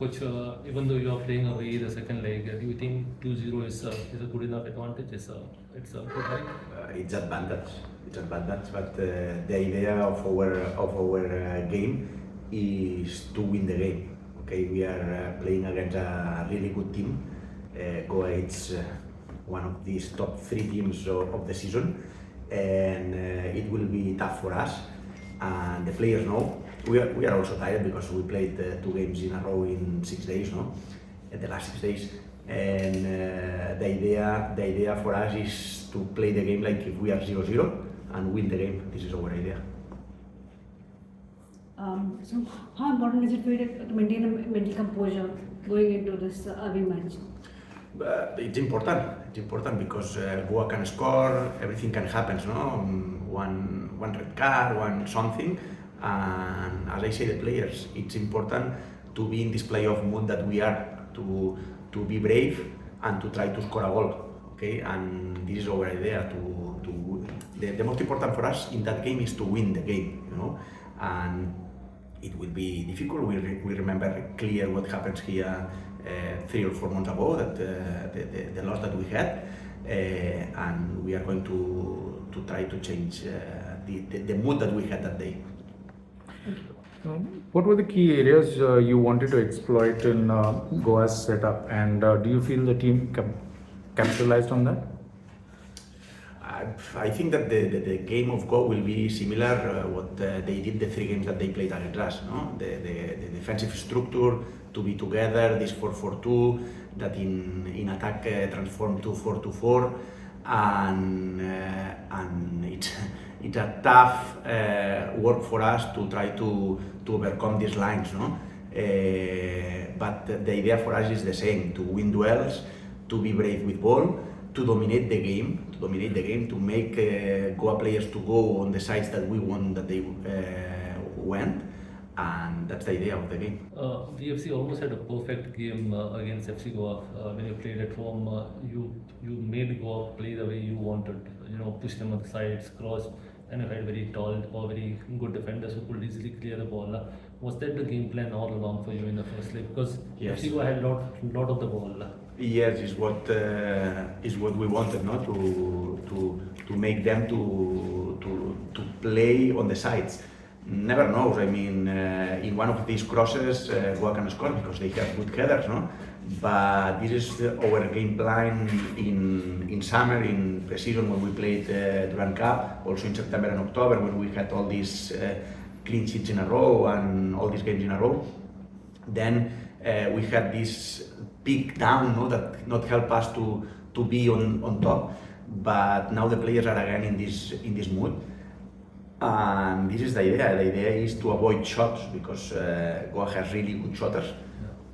Coach, even though you are playing away the second leg, do you think 2-0 is a good enough advantage? It's a good leg? It's advantage. It's advantage, but the idea of our game is to win the game. Okay, we are playing against a really good team. Goa is one of these top 3 teams of the season, and it will be tough for us. And the players know. We are also tired because we played 2 games in a row in 6 days, no? The last 6 days. And the idea for us is to play the game like if we are 0-0 and win the game. This is our idea. So how important is it for you to maintain a mental composure going into this away match? It's important. It's important because Goa can score, everything can happen, no? One red card, one something. And as I say, the players, it's important to be in this playoff mood that we are, to be brave and to try to score a goal. Okay, and this is our idea. The most important for us in that game is to win the game, you know. And it will be difficult. We remember clear what happens here 3 or 4 months ago, that the loss that we had, and we are going to try to change the mood that we had that day. What were the key areas you wanted to exploit in Goa's setup, and do you feel the team capitalized on that? I think that the game of Goa will be similar what they did the 3 games that they played against us. No? The defensive structure, to be together, this 4-4-2 that in attack transformed to 4-2-4, and it's a tough work for us to try to overcome these lines, no? But the idea for us is the same: to win duels, to be brave with ball, to dominate the game, to make Goa players to go on the sides that we want that they went, and that's the idea of the game. The FC almost had a perfect game against FC Goa. When you played at home, you made Goa play the way you wanted. You know, push them on the sides, cross, and you had very tall or very good defenders who could easily clear the ball. Was that the game plan all along for you in the first leg? Because Yes. FC Goa had lot of the ball. Yes, is what we wanted, no? To make them to play on the sides. Never knows. I mean, in one of these crosses, Goa can score because they have good headers, no? But this is our game plan in summer, in pre-season when we played Durand Cup, also in September and October when we had all these clean sheets in a row and all these games in a row. Then we had this peak down, no, that not help us to be on top. But now the players are again in this mood. And this is the idea. The idea is to avoid shots because Goa has really good shotters,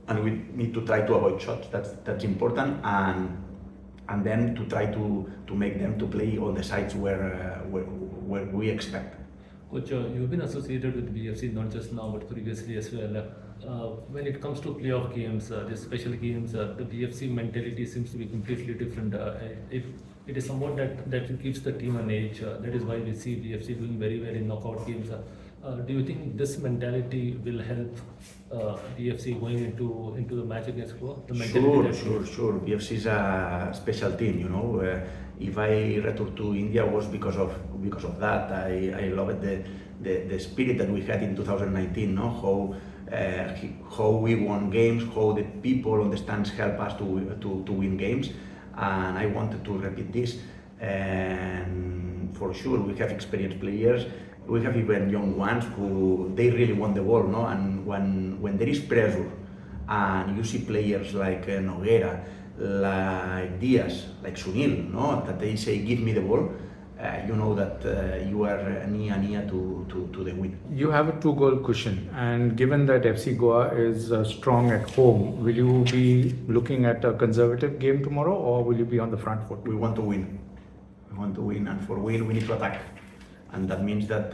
and we need to try to avoid shots. That's important, and then to try to make them to play on the sides where we expect. Coach, you've been associated with BFC not just now but previously as well. When it comes to playoff games, these special games, the BFC mentality seems to be completely different. It is somewhat that keeps the team on edge. That is why we see BFC doing very well in knockout games. Do you think this mentality will help BFC going into the match against Goa? Sure. BFC is a special team, you know. If I return to India was because of that. I loved the spirit that we had in 2019, no? How we won games, how the people on the stands help us to win games, and I wanted to repeat this. And for sure, we have experienced players. We have even young ones who they really want the ball, no? And when there is pressure, and you see players like Noguera, like Diaz, like Sunil, no? That they say, "Give me the ball." You know that you are near to the win. You have a 2-goal cushion, and given that FC Goa is strong at home, will you be looking at a conservative game tomorrow, or will you be on the front foot? We want to win. And for win, we need to attack. And that means that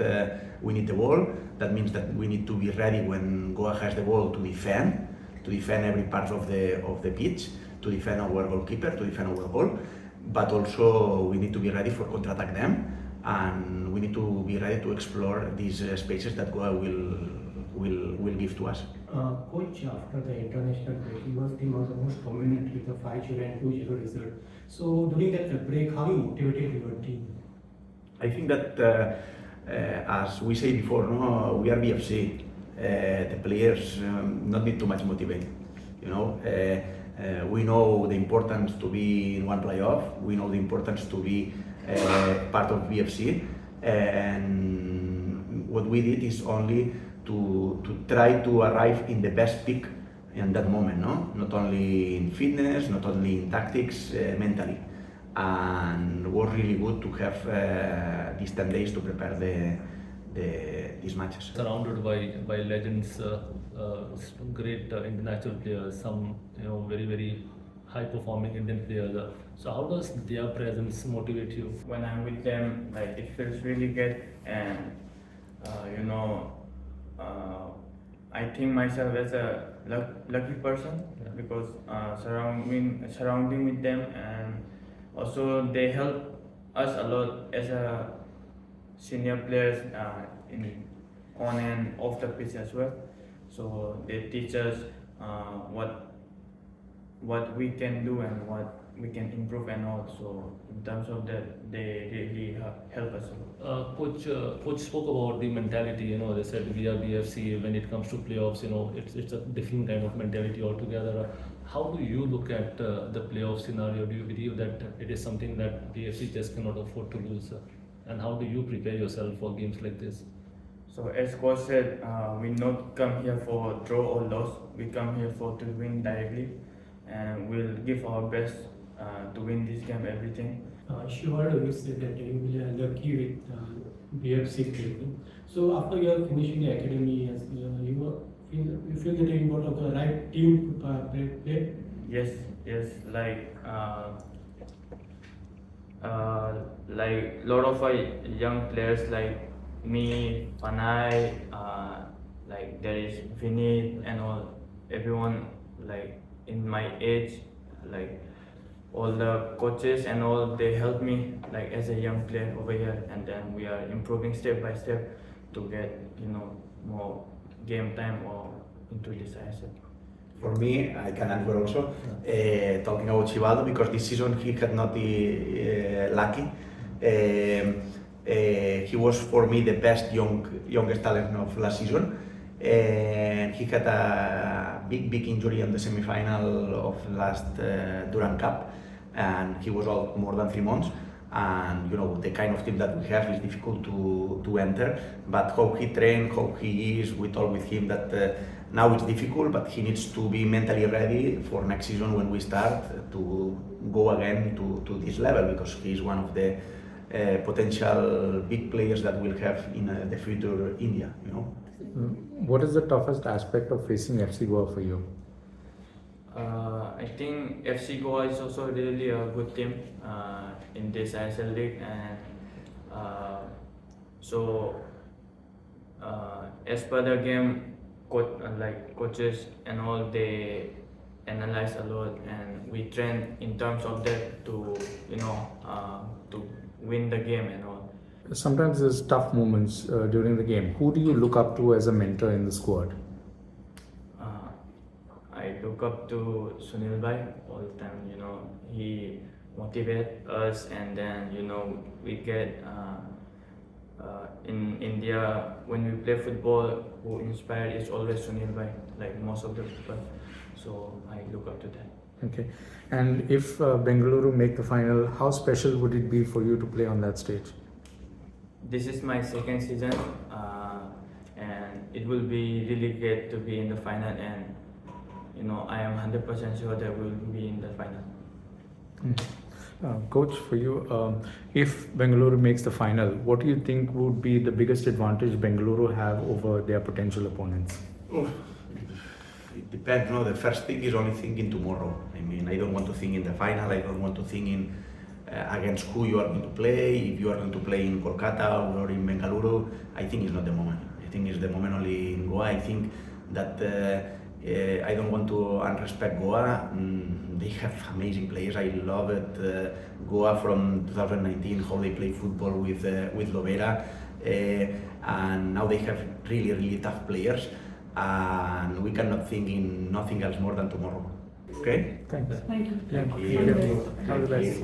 we need the ball. That means that we need to be ready when Goa has the ball to defend every part of the pitch, to defend our goalkeeper, to defend our goal. But also we need to be ready for counter-attack them, and we need to be ready to explore these spaces that Goa will will give to us. Coach, after the international break, your team was the most dominant with a 5-0 and 2-0 result. So during that break, how you motivated your team? I think that, as we say before, no, we are BFC. The players not need too much motivate. You know, we know the importance to be in one playoff. We know the importance to be part of BFC, and what we did is only to try to arrive in the best peak in that moment. No, not only in fitness, not only in tactics, mentally. And it was really good to have these 10 days to prepare these matches. Surrounded by legends, great international players, some very high performing Indian players. So how does their presence motivate you? When I'm with them, like it feels really good, and I think myself as a lucky person because surrounding with them, and also they help us a lot as a senior players on and off the pitch as well. So they teach us what we can do and what we can improve and all. So in terms of that, they really help us a lot. Coach spoke about the mentality. They said we are BFC. When it comes to playoffs, it's a different kind of mentality altogether. How do you look at the playoff scenario? Do you believe that it is something that BFC just cannot afford to lose? And how do you prepare yourself for games like this? So as coach said, we not come here for draw or loss. We come here for to win directly, and we'll give our best to win this game, everything. Shivaldo, you said that you were lucky with BFC training. So after you are finishing the academy, you feel that you got the right team to play? Yes, like lot of young players like me, Panay, like there is Vinit and all, everyone like in my age, like all the coaches and all, they help me like as a young player over here, and then we are improving step by step to get more game time or into this ISL. For me, I can answer also, talking about Shivaldo, because this season he had not lucky. He was for me the best youngest talent of last season. And he had a big injury on the semi-final of last Durand Cup, and he was out more than 3 months. And the kind of team that we have is difficult to enter, but how he trained, how he is, we talk with him that now it's difficult, but he needs to be mentally ready for next season when we start to go again to this level, because he is one of the potential big players that we'll have in the future India. What is the toughest aspect of facing FC Goa for you? I think FC Goa is also really a good team in this ISL league, and as per the game, coaches and all, they analyze a lot, and we train in terms of that to to win the game and all. Sometimes there's tough moments during the game. Who do you look up to as a mentor in the squad? I look up to Sunil Bhai all the time. He motivates us, and then we get in India when we play football. Who inspired is always Sunil Bhai, like most of the people. So I look up to that. Okay. And if Bengaluru make the final, how special would it be for you to play on that stage? This is my second season, and it will be really great to be in the final, and I am 100% sure that we will be in the final. Coach, for you, if Bengaluru makes the final, what do you think would be the biggest advantage Bengaluru have over their potential opponents? It depends. No, the first thing is only thinking tomorrow. I mean, I don't want to think in the final. I don't want to think in against who you are going to play. If you are going to play in Kolkata or in Bengaluru, I think it's not the moment. I think it's the moment only in Goa. I think that I don't want to unrespect Goa. They have amazing players. I love it. Goa from 2019, how they play football with Lovera, and now they have really tough players. and we cannot think in nothing else more than tomorrow. Okay? Thanks. Thank you. Yeah. Thank you. All the best.